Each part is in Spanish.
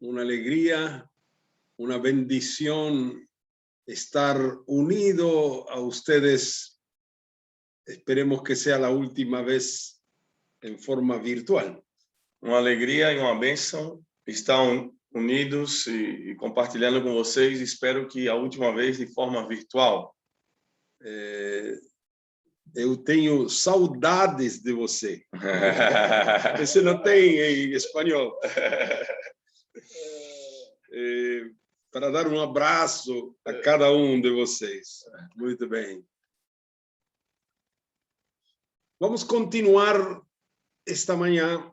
una alegría, una bendición estar unido a ustedes. Esperemos que sea la última vez en forma virtual. Uma alegria e uma bênção estar unidos e compartilhando com vocês. Espero que a última vez de forma virtual. Eu tenho saudades de você. Você não tem em espanhol. Para dar um abraço a cada um de vocês. Muito bem. Vamos continuar esta manhã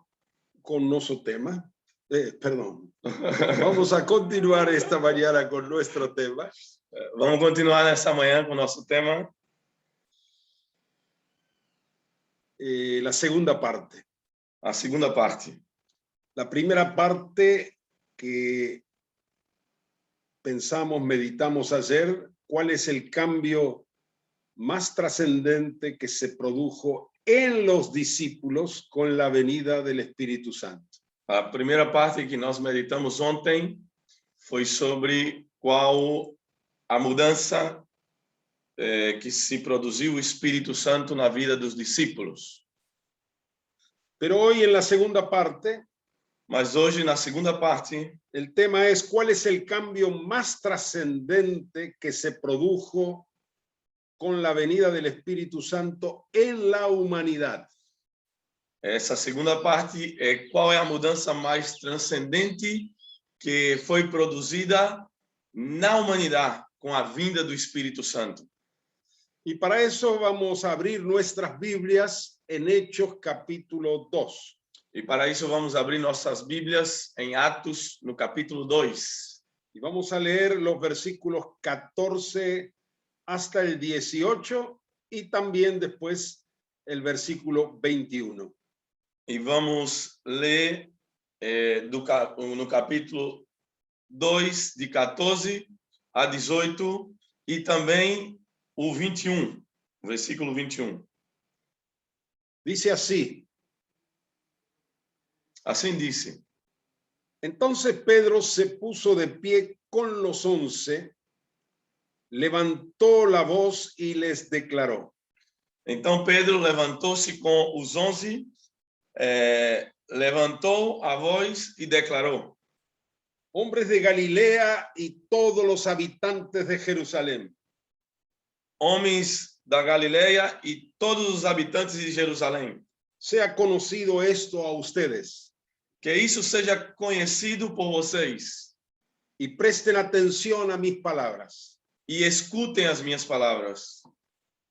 com nosso tema. Perdão. Vamos a continuar esta mañana con nuestro tema. Vamos continuar nesta manhã com o nosso tema. La segunda parte. A segunda parte. La primera parte que pensamos, meditamos ayer, ¿cuál es el cambio más trascendente que se produjo en los discípulos con la venida del Espíritu Santo? A primeira parte que nós meditamos ontem foi sobre qual a mudança que se produziu o Espírito Santo na vida dos discípulos. Pero hoy en la segunda parte, mas hoje na segunda parte, el tema es cuál es el cambio más trascendente que se produjo con la venida del Espíritu Santo en la humanidad. Essa segunda parte é qual é a mudança mais transcendente que foi produzida na humanidade com a vinda do Espírito Santo. Y para eso vamos a abrir nuestras Biblias en Hechos capítulo 2. E para isso vamos abrir nossas Bíblias em Atos no capítulo 2. Y vamos a leer los versículos 14 hasta el 18 y también después el versículo 21. E vamos ler no capítulo 2, de 14 a 18, e também o 21, o versículo 21. Dice así. Assim dice. Entonces Pedro se puso de pie con los 11, levantó la voz y les declaró. Então Pedro levantou-se com os 11, levantou a voz e declarou: Hombres de Galilea y todos los habitantes de Jerusalén. Homens da Galileia e todos os habitantes de Jerusalém. Sea conocido esto a ustedes. Que isso seja conhecido por vocês. Y presten atención a mis palabras. E escutem as minhas palavras.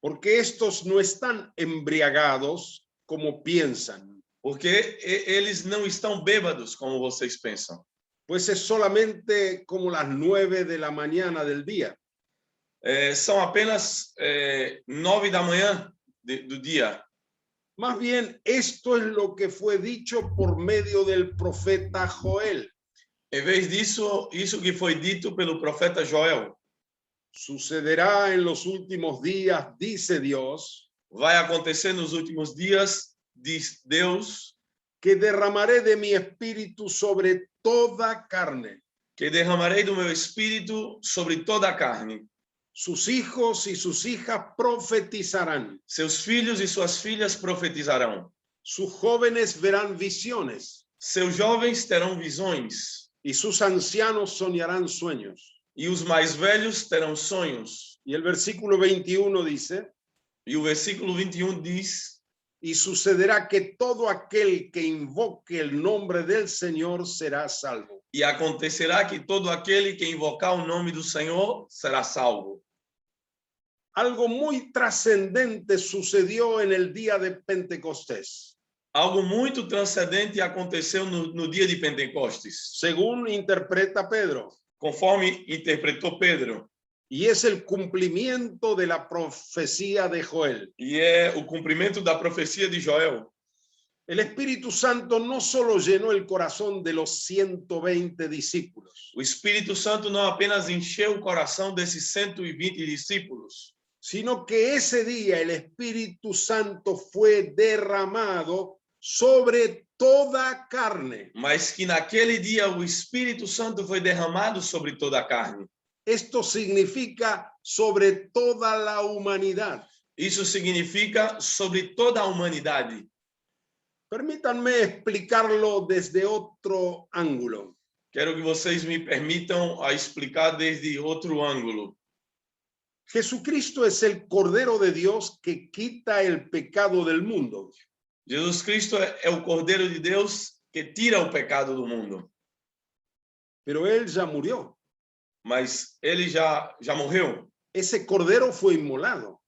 Porque estos no están embriagados como piensan. Porque eles não estão bêbados como vocês pensam. Pues es solamente como las 9 de la mañana del día. São apenas 9 da manhã do dia. Más bien, esto es lo que fue dicho por medio del profeta Joel. Em vez disso, isso que foi dito pelo profeta Joel. Sucederá en los últimos días, dice Dios. Vai acontecer nos últimos dias, diz Deus, que derramaré de mi espíritu sobre toda carne. Que derramarei do meu espírito sobre toda a carne. Sus hijos y sus hijas profetizarán. Seus filhos e suas filhas profetizarão. Sus jóvenes verán visiones. Seus jovens terão visões. Y sus ancianos soñarán sueños. E os mais velhos terão sonhos. Y el versículo 21 dice. E o versículo 21 diz. Y sucederá que todo aquel que invoque el nombre del Señor será salvo. E acontecerá que todo aquele que invocar o nome do Senhor será salvo. Algo muy trascendente sucedió en el día de Pentecostés. Algo muito transcendente aconteceu no dia de Pentecostes. Según interpreta Pedro. Conforme interpretou Pedro. Y es el cumplimiento de la profecía de Joel. E é o cumprimento da profecia de Joel. El Espíritu Santo no solo llenó el corazón de los 120 discípulos. O Espírito Santo não apenas encheu o coração desses 120 discípulos. Sino que ese día el Espíritu Santo fue derramado sobre toda carne. mas que naquele dia o Espírito Santo foi derramado sobre toda a carne. Esto significa sobre toda la humanidad. Isso significa sobre toda a humanidade. Permítanme explicarlo desde otro ángulo. Quero que vocês me permitam a explicar desde outro ângulo. Jesucristo es el Cordero de Dios que quita el pecado del mundo. Jesus Cristo é o Cordeiro de Deus que tira o pecado do mundo. Pero Él ya murió. Mas ele já morreu. Ese Cordero fue inmolado.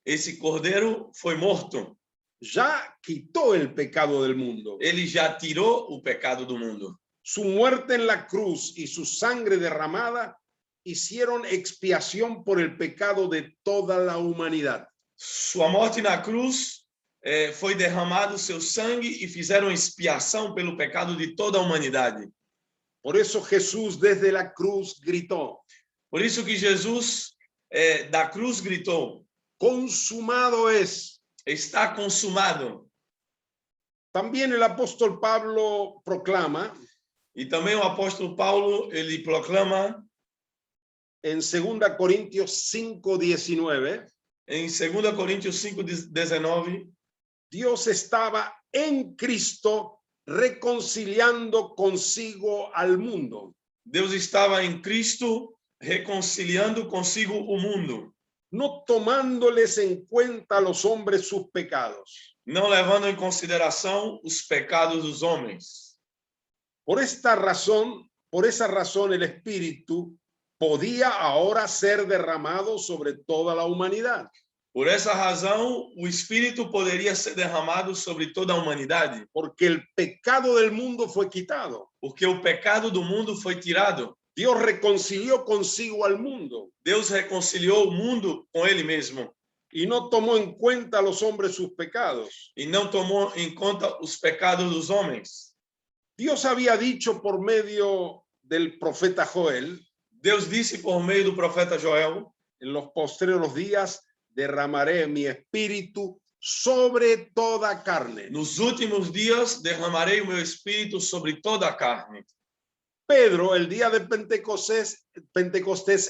Esse Cordeiro foi morto. Ya quitó el pecado del mundo. Ele já tirou o pecado do mundo. Su muerte en la cruz y su sangre derramada hicieron expiación por el pecado de toda la humanidad. Sua morte na cruz foi derramado seu sangue e fizeram expiação pelo pecado de toda a humanidade. Por eso Jesús desde la cruz gritó. Por isso que Jesus da cruz gritou: Consumado es. está consumado. También el apóstol Pablo proclama. E também o apóstolo Paulo, ele proclama en 2 Corintios 5:19. Em 2 Coríntios 5:19, Dios estaba en Cristo reconciliando consigo al mundo. Deus estava em Cristo reconciliando consigo o mundo. No tomándoles en cuenta a los hombres sus pecados. Não levando em consideração os pecados dos homens. Por esa razón el Espíritu podía ahora ser derramado sobre toda la humanidad. Por essa razão, o Espírito poderia ser derramado sobre toda a humanidade. Porque el pecado del mundo fue quitado. Porque o pecado do mundo foi tirado. Dios reconcilió consigo al mundo. Deus reconciliou o mundo com ele mesmo. Y no tomó en cuenta a los hombres sus pecados. E não tomou em conta os pecados dos homens. Dios había dicho por medio del profeta Joel. Deus disse por meio do profeta Joel: en los postreros días derramaré mi espíritu sobre toda carne. Nos últimos dias derramarei o meu espírito sobre toda a carne. Pedro, el día de Pentecostés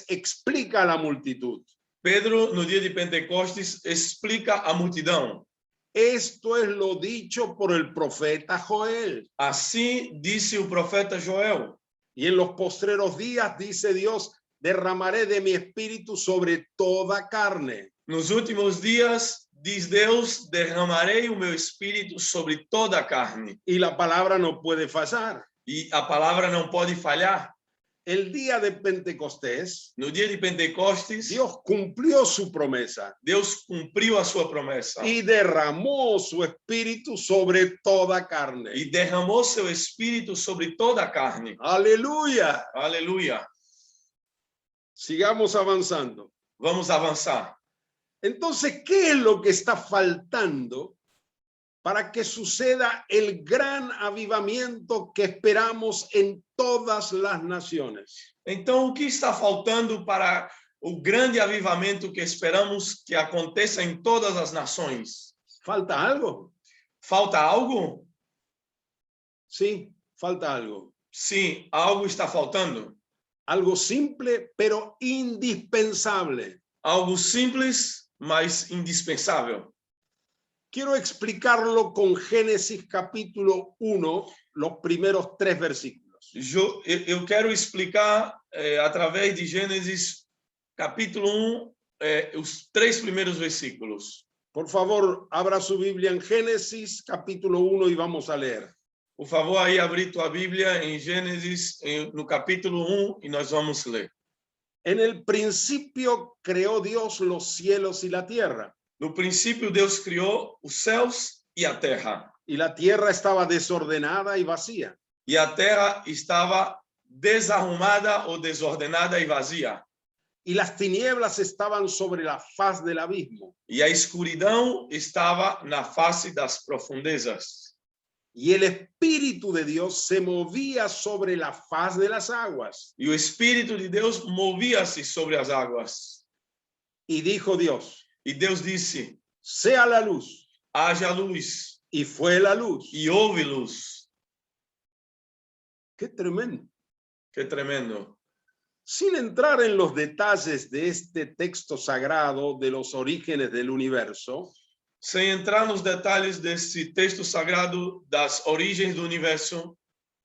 explica a la multitud. Pedro, no dia de Pentecostes, explica à multidão. Esto es lo dicho por el profeta Joel. Assim disse o profeta Joel. Y en los postreros días, dice Dios, derramaré de mi espíritu sobre toda carne. Nos últimos dias, diz Deus, derramarei o meu espírito sobre toda a carne. Y la palabra no puede fallar. E a palavra não pode falhar. El día de Pentecostés, no dia de Pentecostes, Dios cumplió su promesa. Deus cumpriu a sua promessa. Y derramó su espíritu sobre toda carne. E derramou seu espírito sobre toda a carne. Aleluya. Aleluia. Sigamos avanzando. Vamos avançar. Entonces, ¿qué es lo que está faltando para que suceda el gran avivamiento que esperamos en todas las naciones? Então, o que está faltando para o grande avivamento que esperamos que aconteça em todas as nações? ¿Falta algo? Falta algo? Sí, falta algo. Sim, algo está faltando. Algo simple, pero indispensable. Algo simples, mas indispensável. Quiero explicarlo con Génesis capítulo 1, los primeros 3 versículos. Eu quero explicar através de Gênesis capítulo 1, os 3 primeiros versículos. Por favor, abra su Biblia en Génesis capítulo 1 y vamos a leer. Por favor, aí abrir tua Bíblia em Gênesis, no capítulo 1, e nós vamos ler. En el principio creó Dios los cielos y la tierra. No princípio, Deus criou os céus e a terra. Y la tierra estaba desordenada y vacía. E a terra estava desarrumada ou desordenada e vazia. Y las tinieblas estaban sobre la faz del abismo. E a escuridão estava na face das profundezas. Y el Espíritu de Dios se movía sobre la faz de las aguas. E o Espírito de Deus movia-se sobre as águas. Y dijo Dios, E Deus disse: sea la luz. haja luz. y fue la luz. e houve luz. Qué tremendo. Que tremendo. Sin entrar en los detalles de este texto sagrado de los orígenes del universo, Sem entrar nos detalhes desse texto sagrado das origens do universo,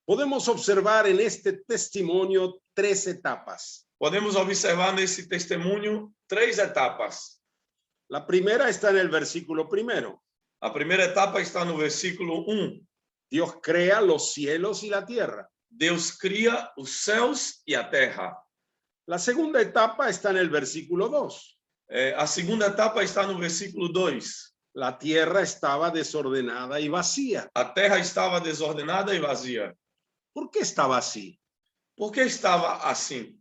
podemos observar en este testimonio 3 etapas. podemos observar nesse testemunho 3 etapas. La primera está en el versículo 1. A primeira etapa está no versículo 1. Dios crea los cielos y la tierra. Deus cria os céus e a terra. La segunda etapa está en el versículo 2. A segunda etapa está no versículo 2. La tierra estaba desordenada y vacía. A terra estava desordenada e vazia. ¿Por qué estaba así? Por que estava assim?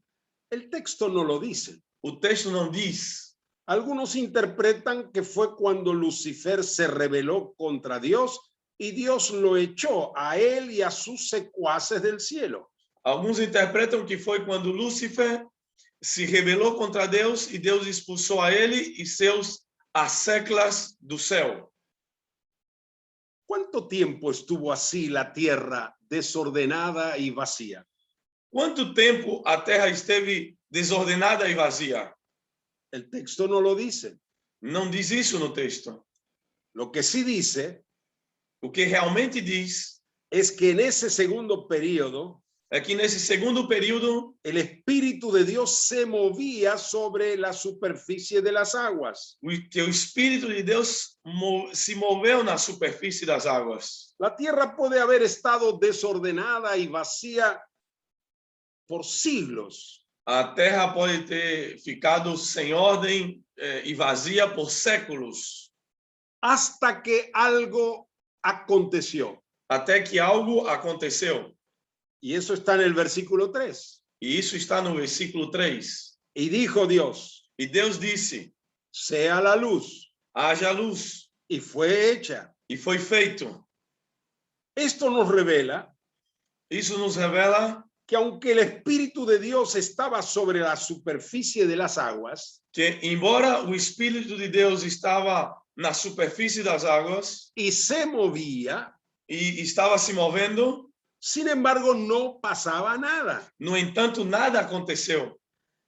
El texto no lo dice. O texto não diz. Algunos interpretan que fue cuando Lucifer se rebeló contra Dios y Dios lo echó a él y a sus secuaces del cielo. Alguns interpretam que foi quando Lúcifer se rebelou contra Deus e Deus expulsou a ele e seus asseclas do céu. ¿Cuánto tiempo estuvo así la tierra desordenada y vacía? Quanto tempo a terra esteve desordenada e vazia? El texto no lo dice. Não diz isso no texto. Lo que sí dice O que realmente diz es que en ese segundo periodo é que nesse segundo período el Espíritu de Dios se movía sobre la superficie de las aguas. que o Espírito de Deus se moveu na superfície das águas. La tierra puede haber estado desordenada y vacía por siglos, A terra pode ter ficado sem ordem e vazia por séculos, hasta que algo aconteció. até que algo aconteceu. Y eso está en el versículo 3. E isso está no versículo 3. Y dijo Dios, E Deus disse: sea la luz, haja luz. y fue hecha. E foi feito. Esto nos revela Isso nos revela que aunque el Espíritu de Dios estaba sobre la superficie de las aguas que, embora o Espírito de Deus estava na superfície das águas y se movía, e estava se movendo, sin embargo no pasaba nada, no entanto, nada aconteceu.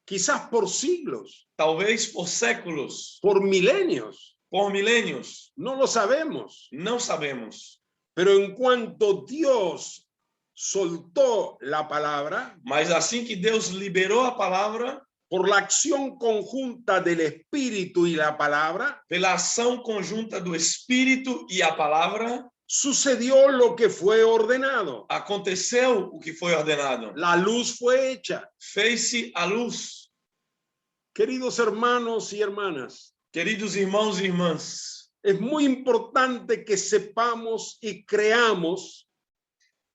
quizás por siglos, Talvez por séculos, por milenios, por milênios, no lo sabemos. não sabemos. Pero en cuanto Dios soltó la palabra, Mas assim que Deus liberou a palavra, por la acción conjunta del Espíritu y la palabra, pela ação conjunta do Espírito e a palavra, sucedió lo que fue ordenado. aconteceu o que foi ordenado. La luz fue hecha. Fez-se a luz. Queridos hermanos y hermanas, Queridos irmãos e irmãs, es muy importante que sepamos y creamos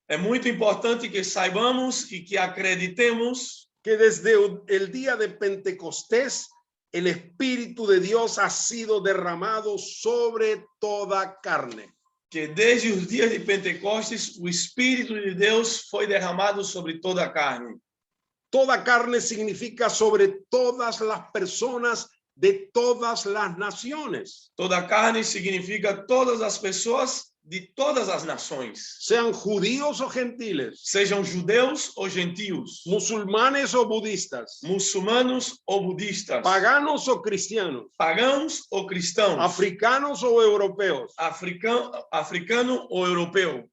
é muito importante que saibamos e que acreditemos que desde el día de Pentecostés el Espíritu de Dios ha sido derramado sobre toda carne. que desde os dias de Pentecostes o Espírito de Deus foi derramado sobre toda a carne. Toda carne significa sobre todas las personas de todas las naciones, Toda a carne significa todas as pessoas de todas as nações, sean judíos o gentiles, sejam judeus ou gentios, musulmanes o budistas, muçulmanos ou budistas, paganos o cristianos, pagãos ou cristãos, africanos o europeos. africano ou europeu.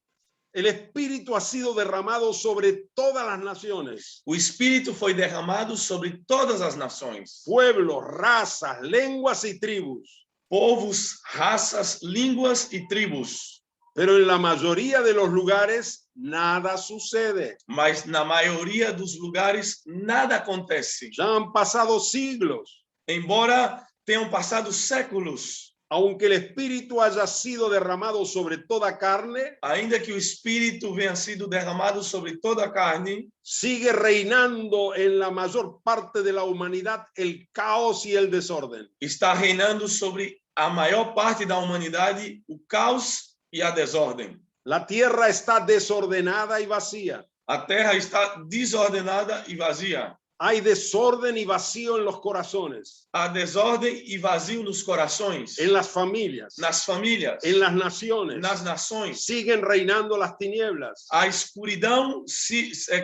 El Espíritu ha sido derramado sobre todas las naciones, O Espírito foi derramado sobre todas as nações, pueblos, razas, lenguas y tribus. povos, raças, línguas e tribos. Pero en la mayoría de los lugares nada sucede. Mas na maioria dos lugares nada acontece. Ya han pasado siglos. Embora tenham passado séculos, Aunque el Espíritu haya sido derramado sobre toda carne, ainda que o Espírito venha sido derramado sobre toda a carne, sigue reinando en la mayor parte de la humanidad el caos y el desorden. está reinando sobre a maior parte da humanidade o caos e a desordem. La tierra está desordenada y vacía. A terra está desordenada e vazia. hay desorden y vacío en los corazones, há desordem e vazio nos corações, en las familias, nas famílias, en las naciones. nas nações. Siguen reinando las tinieblas. A escuridão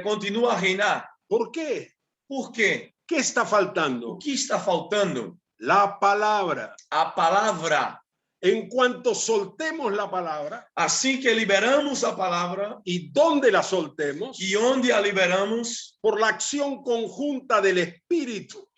continua a reinar. ¿Por qué? Por quê? ¿Qué está O faltando? que está faltando? La palabra. A palavra. En cuanto soltemos la palabra, Assim que liberamos a palavra y donde la soltemos, e onde a liberamos, por la acción conjunta del Espíritu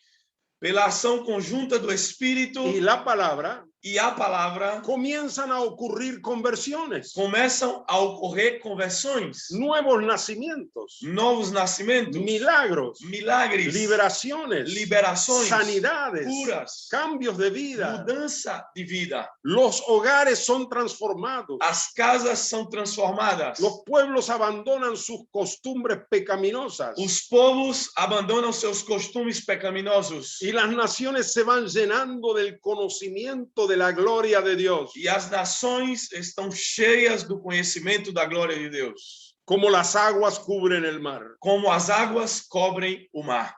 pela ação conjunta do Espírito y la palabra, e a palavra, comienzan a ocurrir conversiones, começam a ocorrer conversões, nuevos nacimientos, novos nascimentos, milagros, milagres, liberaciones, liberações, sanidades, curas, cambios de vida. mudança de vida. Los hogares son transformados. As casas são transformadas. Los pueblos abandonan sus costumbres pecaminosas Os povos abandonam seus costumes pecaminosos. y las naciones se van llenando del conocimiento de la gloria de Dios, E as nações estão cheias do conhecimento da glória de Deus, como las aguas cubren el mar. como as águas cobrem o mar.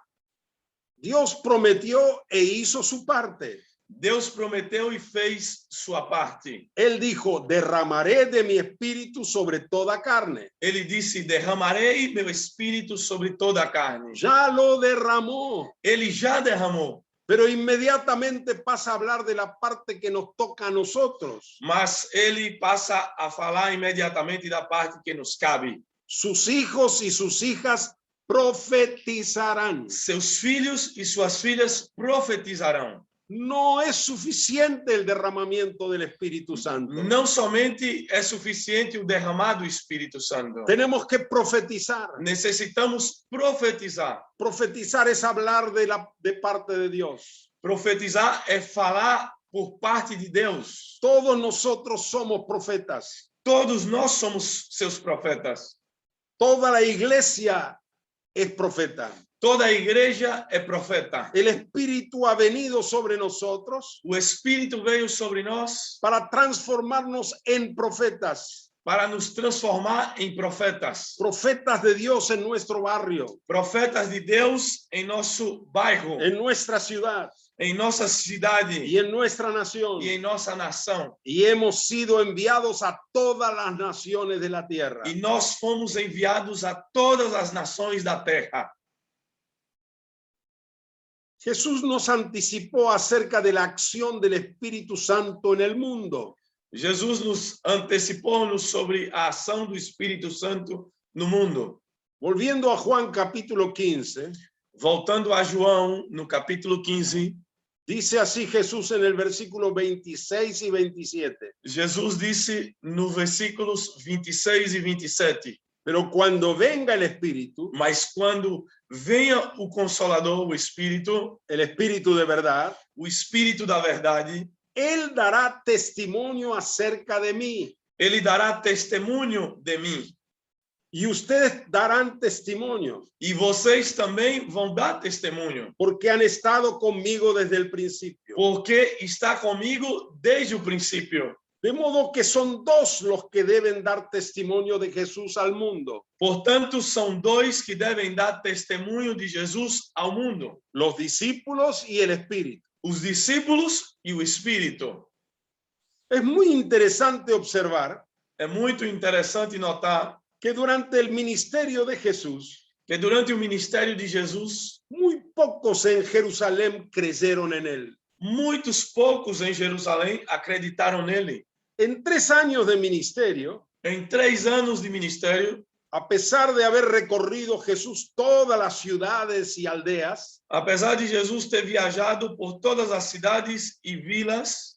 Dios prometió e hizo su parte. Deus prometeu e fez sua parte. Él dijo, derramaré de mi espíritu sobre toda carne. Ele disse: derramarei meu espírito sobre toda a carne. Ya lo derramó, Ele já derramou, pero inmediatamente pasa a hablar de la parte que nos toca a nosotros. mas ele passa a falar imediatamente da parte que nos cabe. Sus hijos y sus hijas profetizarán. Seus filhos e suas filhas profetizarão. No es suficiente el derramamiento del Espíritu Santo. Não somente é suficiente o derramar do Espírito Santo. Tenemos que profetizar. Necessitamos profetizar. Profetizar es hablar de parte de Dios. Profetizar é falar por parte de Deus. Todos nosotros somos profetas. Todos nós somos seus profetas. Toda la iglesia es profeta. Toda a igreja é profeta. El Espíritu ha venido sobre nosotros O Espírito veio sobre nós para transformarnos en profetas. para nos transformar em profetas. Profetas de Dios en nuestro barrio, Profetas de Deus em nosso bairro, en nuestra ciudad em nossa cidade y en nuestra nación. e em nossa nação. Y hemos sido enviados a todas las naciones de la tierra. E nós fomos enviados a todas as nações da terra. Jesús nos anticipó acerca de la acción del Espíritu Santo en el mundo. Jesus nos antecipou-nos sobre a ação do Espírito Santo no mundo. Volviendo a Juan capítulo 15, Voltando a João, no capítulo 15, dice así Jesús en el versículo 26 y 27. Jesus disse no versículos 26 e 27, Pero cuando venga el Espíritu, mas quando venha o Consolador, o Espírito de verdad, o Espírito da verdade, Él dará testimonio acerca de mí. ele dará testemunho de mim. Y ustedes darán testimonio, E vocês também vão dar testemunho, porque han estado conmigo desde el principio. porque está comigo desde o princípio. De modo que son dos los que deben dar testimonio de Jesús al mundo: Portanto, são dois que devem dar testemunho de Jesus ao mundo: los discípulos y el Espíritu. os discípulos e o Espírito. Es muy interesante observar É muito interessante notar que durante el ministerio de Jesús, que durante o ministério de Jesus, muy pocos en Jerusalén creyeron en él. muitos poucos em Jerusalém acreditaram nele. En 3 años de ministerio, Em 3 anos de ministério, a pesar de haber recorrido Jesús todas las ciudades y aldeas, apesar de Jesus ter viajado por todas as cidades e vilas,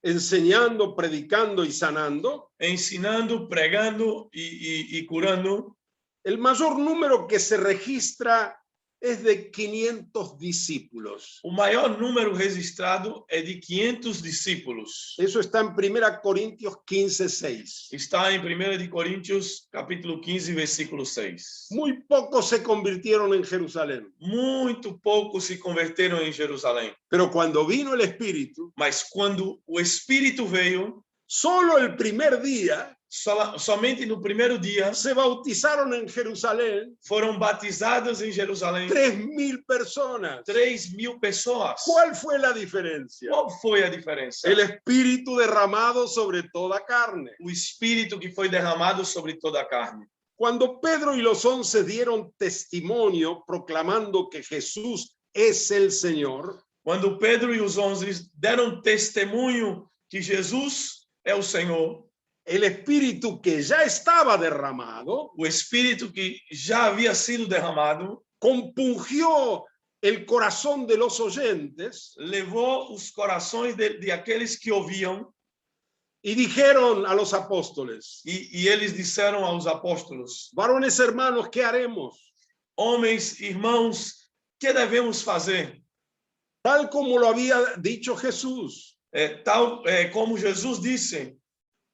enseñando, predicando y sanando, ensinando, pregando e curando, el mayor número que se registra es de 500 discípulos. o maior número registrado é de 500 discípulos. Eso está en 1 Corintios 15:6. Está em 1 de Coríntios, capítulo 15, versículo 6. Muy pocos se convirtieron en Jerusalén, Muito poucos se converteram em Jerusalém. pero cuando vino el Espíritu, Mas quando o Espírito veio, solo el primer día somente no primeiro dia se bautizaron en Jerusalén foram batizadas em Jerusalém 3.000 personas. 3.000 pessoas. ¿Cuál fue la diferencia? Qual foi a diferença? El Espíritu derramado sobre toda carne. O Espírito que foi derramado sobre toda a carne. Cuando Pedro y los 11 dieron testimonio proclamando que Jesús es el Señor, Quando Pedro e os 11 deram testemunho que Jesus é o Senhor, el Espíritu que ya estaba derramado o Espírito que já havia sido derramado compungió el corazón de los oyentes levou os corações de aqueles que ouviam y dijeron a los apóstoles: e eles disseram aos apóstolos: varones hermanos, ¿qué haremos? homens, irmãos, que devemos fazer? Tal como lo había dicho Jesús, Tal como Jesus disse,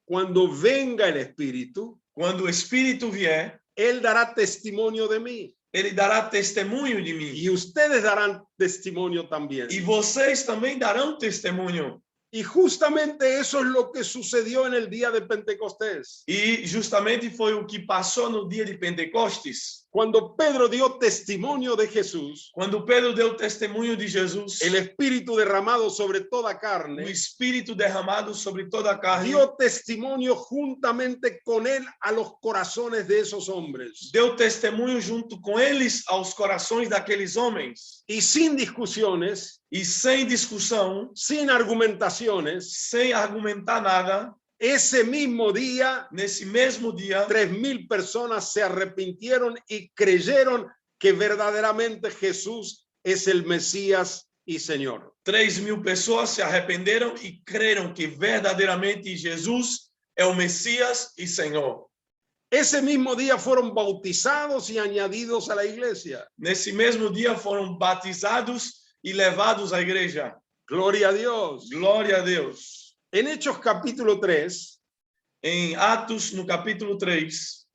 cuando venga el Espíritu, quando o Espírito vier, Él dará testimonio de mí ele dará testemunho de mim. y ustedes darán testimonio también. E vocês também darão testemunho. Y justamente eso es lo que sucedió en el día de Pentecostés. E justamente foi o que passou no dia de Pentecostes. Cuando Pedro dio testimonio de Jesús, Quando Pedro deu testemunho de Jesus, el Espíritu derramado sobre toda o carne, Espírito derramado sobre toda a carne, dio testimonio juntamente con él a los corazones de esos hombres. deu testemunho junto com eles aos corações daqueles homens. Y sin discusiones, E sem discussão, sin argumentaciones, sem argumentar nada, ese mismo día, nesse mesmo dia, 3.000 personas se arrepintieron y creyeron que verdaderamente Jesús es el Mesías y Señor. 3.000 pessoas se arrependeram e creram que verdadeiramente Jesus é o Messias e Senhor. Ese mismo día fueron bautizados y añadidos a la iglesia. Nesse mesmo dia foram batizados e levados à igreja. Gloria a Dios. Glória a Deus. En Hechos capítulo 3, Em Atos, no capítulo 3,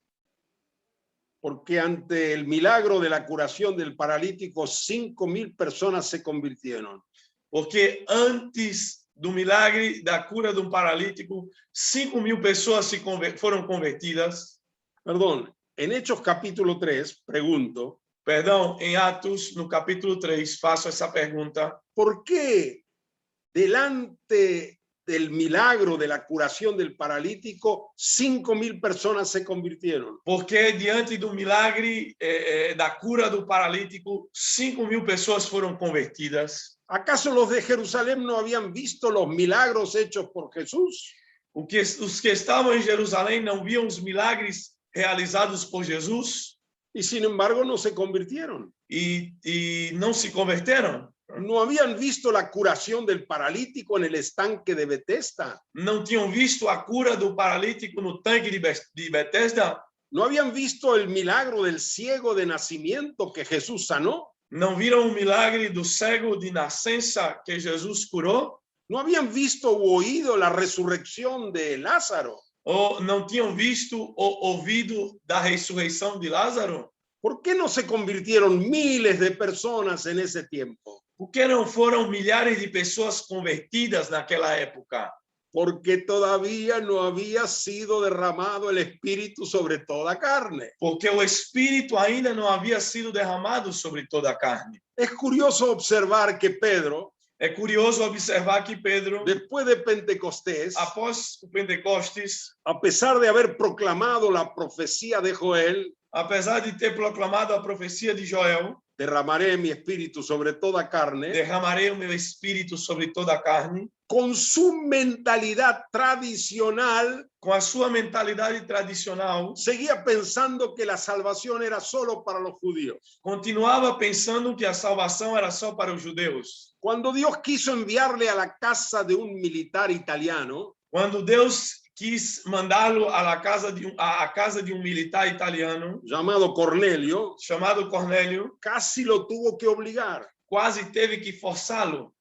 porque ante el milagro de la curación del paralítico, 5.000 personas se convirtieron. porque antes do milagre da cura de um paralítico, 5.000 pessoas foram convertidas. Perdón, en Hechos capítulo 3, pregunto, Perdão, em Atos, no capítulo 3, faço essa pergunta. ¿por qué delante del milagro de la curación del paralítico, 5.000 personas se convirtieron? Porque diante do milagre da cura do paralítico, 5.000 pessoas foram convertidas. ¿Acaso los de Jerusalén no habían visto los milagros hechos por Jesús? Os que estavam em Jerusalém não viam os milagres realizados por Jesus Y sin embargo no se convirtieron. e não se converteram. No habían visto la curación del paralítico en el estanque de Betesda. Não tinham visto a cura do paralítico no tanque de Betesda. No habían visto el milagro del ciego de nacimiento que Jesús sanó. Não viram o milagre do cego de nascença que Jesus curou. No habían visto o oído la resurrección de Lázaro. Ou não tinham visto ou ouvido da ressurreição de Lázaro. ¿Por qué no se convirtieron miles de personas en ese tiempo? Por que não foram milhares de pessoas convertidas naquela época? Porque todavía no había sido derramado el Espíritu sobre toda carne. Porque o Espírito ainda não havia sido derramado sobre toda a carne. Es curioso observar que Pedro, É curioso observar que Pedro, después de Pentecostés, após o Pentecostes, a pesar de haber proclamado la profecía de Joel, apesar de ter proclamado a profecia de Joel, derramaré mi espíritu sobre toda carne, derramarei o meu Espírito sobre toda a carne, con su mentalidad tradicional, com a sua mentalidade tradicional, seguía pensando que la salvación era solo para los judíos. continuava pensando que a salvação era só para os judeus. Cuando Dios quiso enviarle a la casa de un militar italiano, Quando Deus quis mandá-lo à casa de um militar italiano llamado Cornelio, chamado Cornélio, casi lo tuvo que obligar. quase teve que forçá-lo.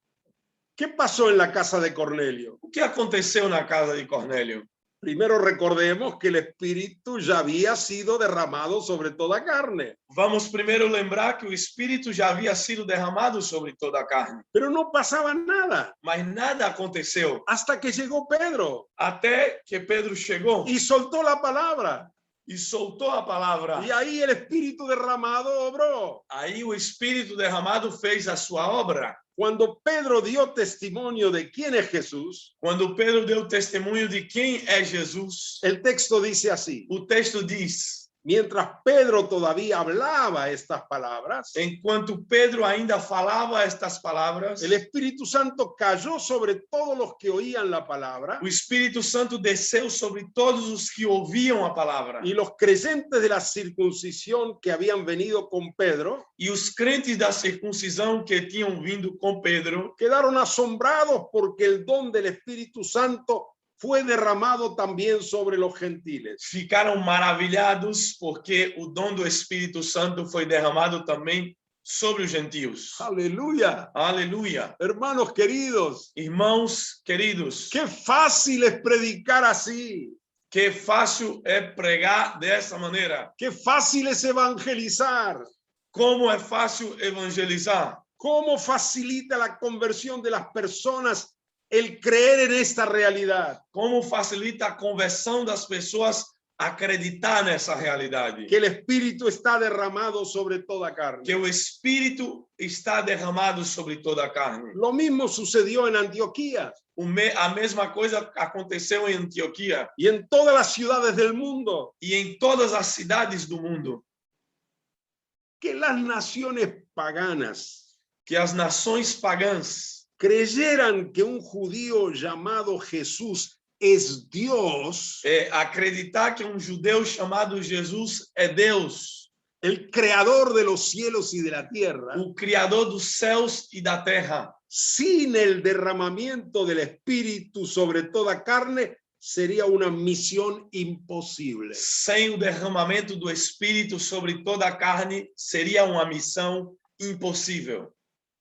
¿Qué pasó en la casa de Cornelio? O que aconteceu na casa de Cornélio? Primero recordemos que el Espíritu ya había sido derramado sobre toda carne. Vamos primeiro lembrar que o Espírito já havia sido derramado sobre toda a carne. Pero no pasaba nada Mas nada aconteceu hasta que llegó Pedro até que Pedro chegou y soltó la palabra. e soltou a palavra. Y ahí el Espíritu derramado obró. Aí o Espírito derramado fez a sua obra. Cuando Pedro dio testimonio de quién es Jesús, Quando Pedro deu testemunho de quem é Jesus, el texto dice así: o texto diz: mientras Pedro todavía hablaba estas palabras, enquanto Pedro ainda falava estas palavras, el Espíritu Santo cayó sobre todos los que oían la palabra, o Espírito Santo desceu sobre todos os que ouviam a palavra. y los creyentes de la circuncisión que habían venido con Pedro E os crentes da circuncisão que tinham vindo com Pedro quedaron asombrados porque el don del Espíritu Santo fue derramado también sobre los gentiles. ficaram maravilhados porque o dom do Espírito Santo foi derramado também sobre os gentios. Aleluya. Aleluia. Hermanos queridos, Irmãos queridos, qué fácil es predicar así. que fácil é pregar dessa maneira. Qué fácil es evangelizar. Como é fácil evangelizar. Cómo facilita la conversión de las personas el creer en esta realidad. Como facilita a conversão das pessoas acreditar nessa realidade. Que el Espíritu está derramado sobre toda carne. Que o Espírito está derramado sobre toda a carne. Lo mismo sucedió en Antioquía A mesma coisa aconteceu em Antioquia y en todas las ciudades del mundo. e em todas as cidades do mundo. Que las naciones paganas Que as nações pagãs creyeran que un judío llamado Jesús es Dios, acreditar que judeu chamado Jesus é Deus, el creador de los cielos y de la tierra, o Criador dos céus e da terra. sin el derramamiento del Espíritu sobre toda carne, sería una misión imposible. Sem o derramamento do Espírito sobre toda a carne, seria uma missão impossível.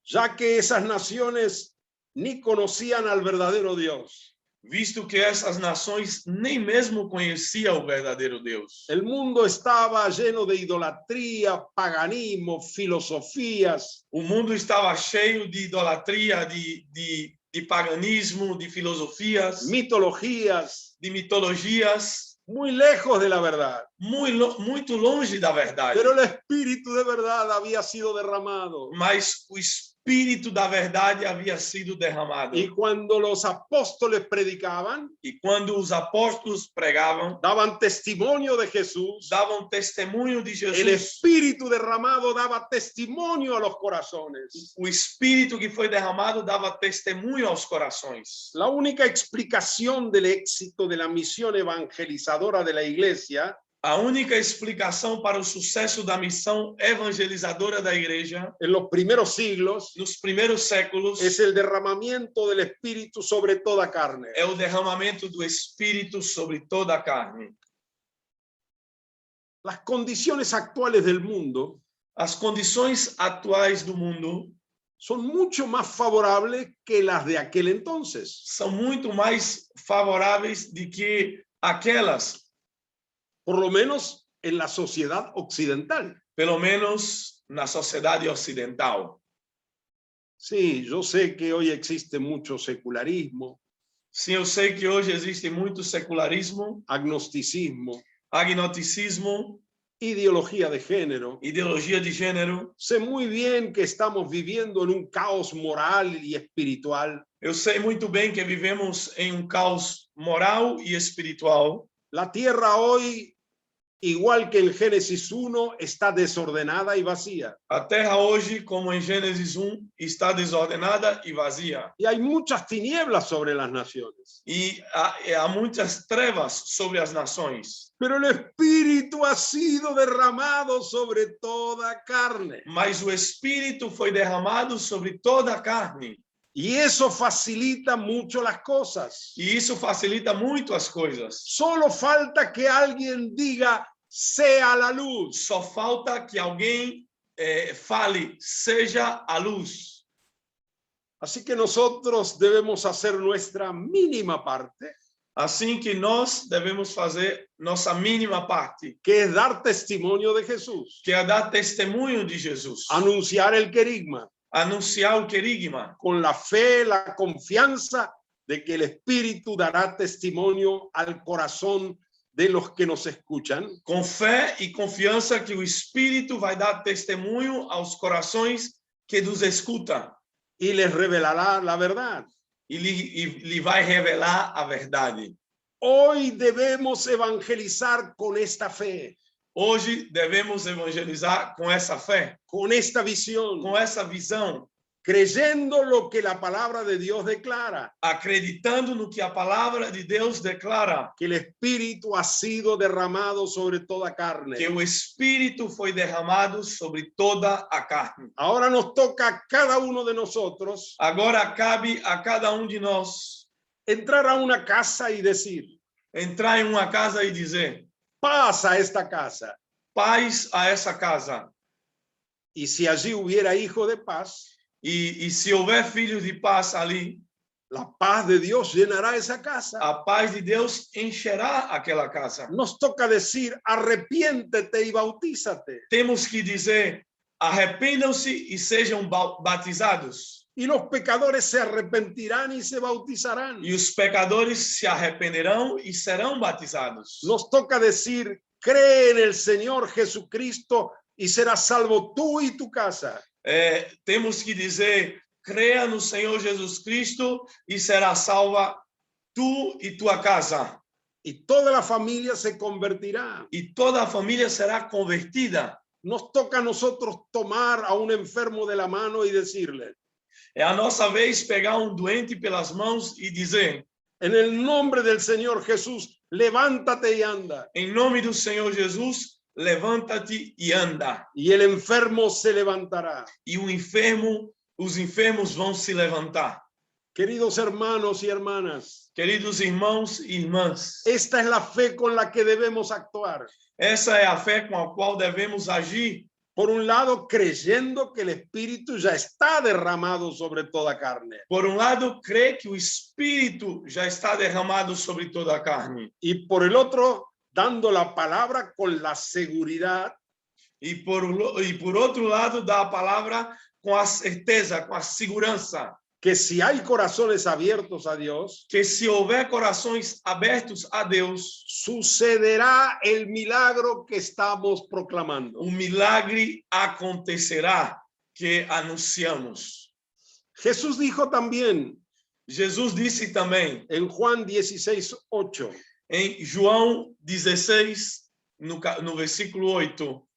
Ya que esas naciones ni conocían al verdadero Dios. Visto que essas nações nem mesmo conheciam o verdadeiro Deus. El mundo estaba lleno de idolatría, paganismo, filosofías. O mundo estava cheio de idolatria, de paganismo, de filosofias, Mitologías, de mitologias, muy lejos de la verdad. muito longe da verdade. Pero el Espíritu de verdad había sido derramado. Mas o Espírito da verdade havia sido derramado. Y cuando los apóstoles predicaban, E quando os apóstolos pregavam, daban testimonio de Jesús, davam testemunho de el Jesus. Espíritu derramado daba testimonio a los corazones. O Espírito que foi derramado dava testemunho aos corações. La única explicación del éxito de la misión evangelizadora de la iglesia A única explicação para o sucesso da missão evangelizadora da igreja en los primeros siglos nos primeiros séculos es el derramamiento del Espíritu sobre toda carne. é o derramamento do Espírito sobre toda a carne. Las condiciones actuales del mundo As condições atuais do mundo son mucho más favorables que las de aquel entonces. são muito mais favoráveis do que aquelas, Por lo menos en la sociedad occidental. pelo menos na sociedade ocidental. Sí, yo sé que hoy existe mucho secularismo, Sim, eu sei que hoje existe muito secularismo, agnosticismo, agnosticismo, ideología de género. ideologia de gênero. Sé muy bien que estamos viviendo en un caos moral y espiritual. Eu sei muito bem que vivemos em caos moral e espiritual. La tierra hoy, igual que en Génesis 1, está desordenada y vacía. A terra hoje, como em Gênesis 1, está desordenada e vazia. Y hay muchas tinieblas sobre las naciones. E há muitas trevas sobre as nações. Pero el Espíritu ha sido derramado sobre toda carne. Mas o Espírito foi derramado sobre toda a carne. Y eso facilita mucho las cosas. E isso facilita muito as coisas. Solo falta que alguien diga, sea la luz. Só falta que alguém fale, seja a luz. Así que nosotros debemos hacer nuestra mínima parte Assim que nós devemos fazer nossa mínima parte, que es dar testimonio de Jesús, que é dar testemunho de Jesus, anunciar el querigma, anunciar o querigma, con la fe, la confianza de que el Espíritu dará testimonio al corazón de los que nos escuchan, com fé e confiança que o Espírito vai dar testemunho aos corações que nos escutam y les revelará la verdad. e lhe vai revelar a verdade. Hoy debemos evangelizar con esta fe, Hoje devemos evangelizar com essa fé, con esta visión, com essa visão, creyendo lo que la palabra de Dios declara, acreditando no que a palavra de Deus declara, que el Espíritu ha sido derramado sobre toda carne. que o Espírito foi derramado sobre toda a carne. Ahora nos toca a cada uno de nosotros Agora cabe a cada de nós entrar a una casa y decir, entrar em uma casa e dizer: paz a esta casa. paz a essa casa. Y si allí hubiera hijo de paz, E se houver filhos de paz ali, la paz de Dios llenará esa casa. a paz de Deus encherá aquela casa. Nos toca decir, arrepiéntete y bautízate. Temos que dizer: arrependam-se e sejam batizados. Y los pecadores se arrepentirán y se bautizarán. E os pecadores se arrependerão e serão batizados. Nos toca decir, cree en el Señor Jesucristo y serás salvo tú y tu casa. Temos que dizer: creia no Senhor Jesus Cristo e será salva tu e tua casa. Y toda la familia se convertirá. E toda a família será convertida. Nos toca a nosotros tomar a un enfermo de la mano y decirle, É a nossa vez pegar doente pelas mãos e dizer: en el nombre del Señor Jesús, levántate y anda. em nome do Senhor Jesus, levanta-te e anda. Y el enfermo se levantará. E os enfermos vão se levantar. Queridos hermanos y hermanas, Queridos irmãos e irmãs, esta es la fe con la que debemos actuar. essa é a fé com a qual devemos agir. Por un lado, creyendo que el Espíritu ya está derramado sobre toda carne. Por lado, crê que o Espírito já está derramado sobre toda a carne. Y por el otro, dando la palabra con la seguridad E por outro lado, dá a palavra com a certeza, com a segurança, que si hay corazones abiertos a Dios, que se houver corações abertos a Deus, sucederá el milagro que estamos proclamando. o milagre acontecerá que anunciamos. Jesús dijo también Jesus disse também en Juan 16:8, em João 16, no versículo 8,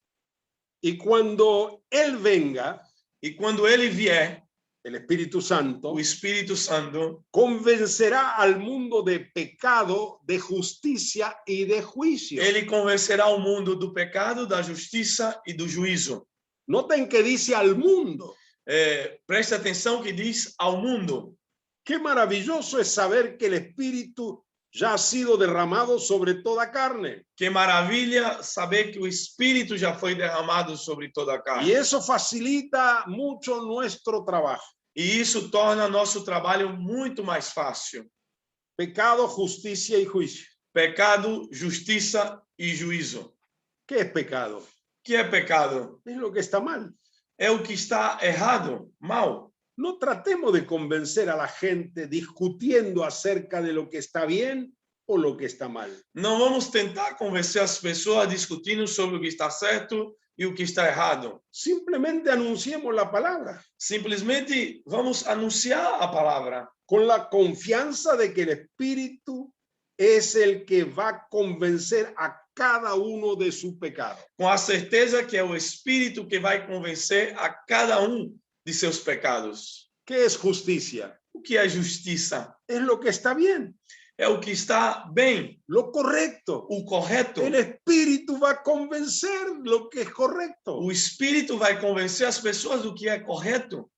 y cuando Él venga, e quando ele vier, el Espíritu Santo, o Espírito Santo convencerá al mundo de pecado, de justicia y de juicio. ele convencerá o mundo do pecado, da justiça e do juízo. Noten que dice al mundo. Preste atenção que diz ao mundo. Qué maravilloso es saber que el Espíritu ya ha sido derramado sobre toda carne. Que maravilha saber que o Espírito já foi derramado sobre toda a Y carne. eso facilita mucho nuestro trabajo. E isso torna nosso trabalho muito mais fácil. Pecado, justicia y juicio. Pecado, justiça e juízo. ¿Qué es pecado? O que é pecado? Es lo que está mal. É o que está errado, mal. No tratemos de convencer a la gente discutiendo acerca de lo que está bien o lo que está mal. Não vamos tentar convencer as pessoas discutindo sobre o que está certo e o que está errado. Simplemente anunciemos la palabra Simplesmente vamos anunciar a palavra con la confianza de que el Espíritu es el que va a convencer a cada uno de su pecado. com a certeza que é o Espírito que vai convencer a cada de seus pecados. ¿Qué es justicia? O que é justiça? Es lo que está bien, É o que está bem, lo correcto. o correto. El Espíritu va a convencer lo que es correcto. O Espírito vai convencer as pessoas do que é correto.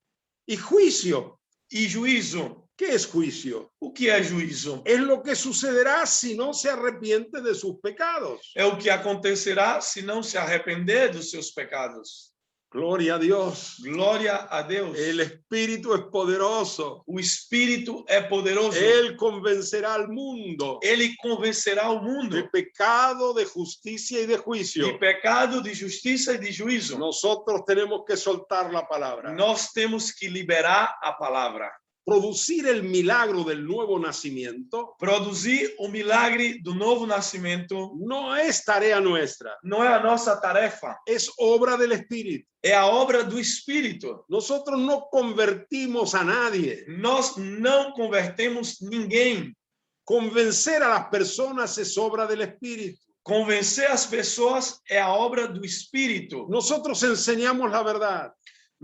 Y juicio. E juízo. ¿Qué es juicio? O que é juízo? Es lo que sucederá si no se arrepiente de sus pecados. É o que acontecerá se não se arrepender dos seus pecados. Gloria a Dios. Glória a Deus. El Espíritu es poderoso. O Espírito é poderoso. Él convencerá al mundo Ele convencerá o mundo de pecado, de justicia y de juicio. de pecado, de justiça e de juízo. Nosotros tenemos que soltar la palabra. Nós temos que liberar a palavra. Producir el milagro del nuevo nacimiento Produzir o milagre do novo nascimento no es tarea nuestra, não é a nossa tarefa, es obra del Espíritu. é a obra do Espírito. Nosotros no convertimos a nadie. Nós não convertemos ninguém. Convencer a las personas es obra del Espíritu. Convencer as pessoas é a obra do Espírito. Nosotros enseñamos la verdad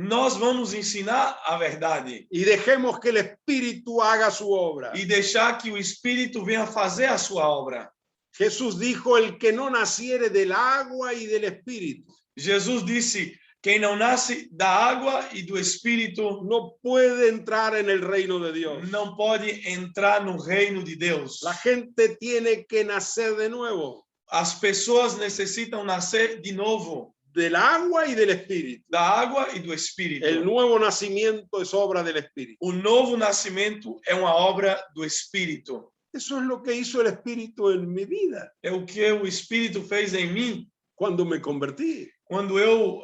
Nós vamos ensinar a verdade y dejemos que el Espíritu haga su obra. e deixar que o Espírito venha fazer a sua obra. Jesús dijo, el que no naciere del agua y del Espíritu Jesus disse: quem não nasce da água e do Espírito no puede entrar en el reino de Dios. não pode entrar no reino de Deus. La gente tiene que nacer de nuevo, As pessoas necessitam nascer de novo, del agua y del Espíritu. da água e do Espírito. El nuevo nacimiento es obra del Espíritu. O novo nascimento é uma obra do Espírito. Eso es lo que hizo el Espíritu en mi vida É o que o Espírito fez em mim cuando me convertí. quando eu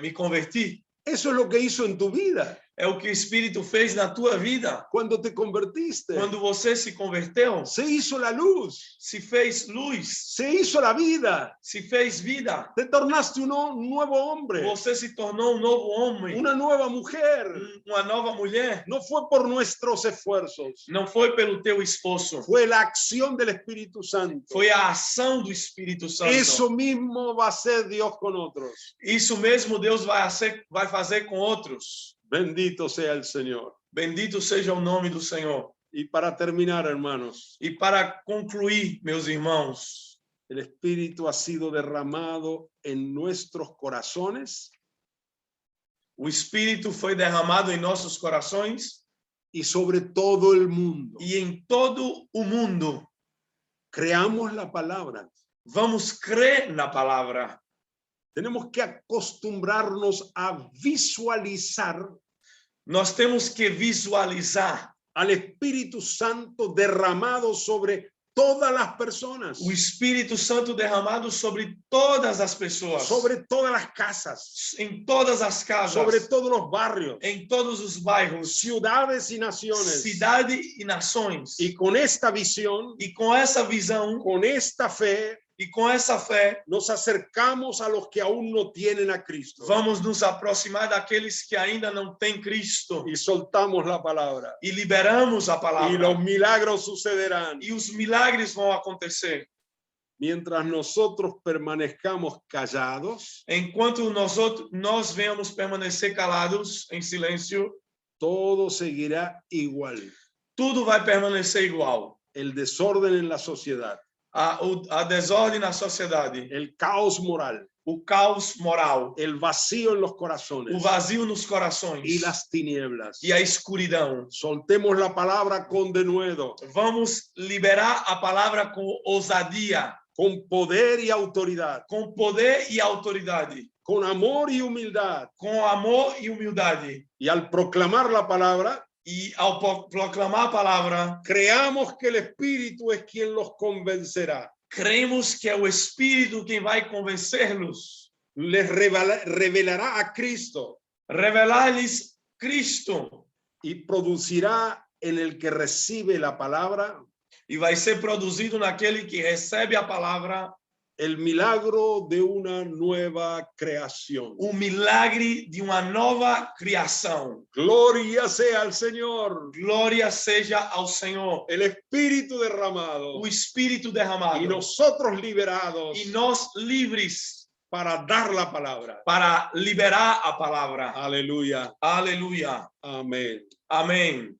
me converti. Eso es lo que hizo en tu vida É o que o Espírito fez na tua vida. cuando te convertiste. Quando você se converteu, Se hizo la luz, se fez luz, se hizo la vida. se fez vida. Te tornaste un nuevo hombre, Você se tornou um novo homem, una nueva mujer. uma nova mulher. No fue por nuestros esfuerzos, Não foi pelo teu esforço, fue la acción del Espíritu Santo. foi a ação do Espírito Santo. Eso mismo va a ser Dios con otros. Isso mesmo Deus vai fazer com outros. Bendito sea el Señor. Bendito seja o nome do Senhor. Y para terminar, hermanos, E para concluir, meus irmãos, el Espíritu ha sido derramado en nuestros corazones o Espírito foi derramado em nossos corações y sobre todo el mundo. e em todo o mundo. Creamos la palabra. Vamos crer na palavra. Tenemos que acostumbrarnos a visualizar Nós temos que visualizar al Espíritu Santo derramado sobre todas las personas, o Espírito Santo derramado sobre todas as pessoas, sobre todas las casas, em todas as casas, sobre todos los barrios, em todos os bairros, ciudades y naciones. cidade e nações. Y con esta visión, E com essa visão con esta fe, e com essa fé, nos acercamos a los que aún no tienen a Cristo vamos nos aproximar daqueles que ainda não têm Cristo y soltamos la palabra. e liberamos a Y palavra. los milagros sucederán. E os milagres vão acontecer. Mientras nosotros permanezcamos callados, Enquanto nós venhamos permanecer calados, em silêncio, todo seguirá igual. tudo vai permanecer igual. El desorden en la sociedad, A desordem na sociedade, el caos moral, o caos moral, el vacío en los o corazones vazio nos corações y las tinieblas. e a escuridão. Soltemos la palabra con denuedo, Vamos liberar a palavra com ousadia, con poder y autoridad, com poder e autoridade, con amor y humildad. com amor e humildade. Y al proclamar la palabra, E ao proclamar a palavra, creamos que el Espíritu es quien los convencerá. cremos que é o Espírito quem vai convencer-los, Les revelará a Cristo revelar-lhes Cristo, y producirá en el que recibe la palabra e vai ser produzido naquele que recebe a palavra el milagro de una nueva creación. o milagre de uma nova criação. Gloria sea al Señor. Glória seja ao Senhor. El Espíritu derramado O Espírito derramado. y nosotros liberados E nós livres para dar la palabra. para liberar a palavra. Aleluya. Aleluia. Amén. Amém.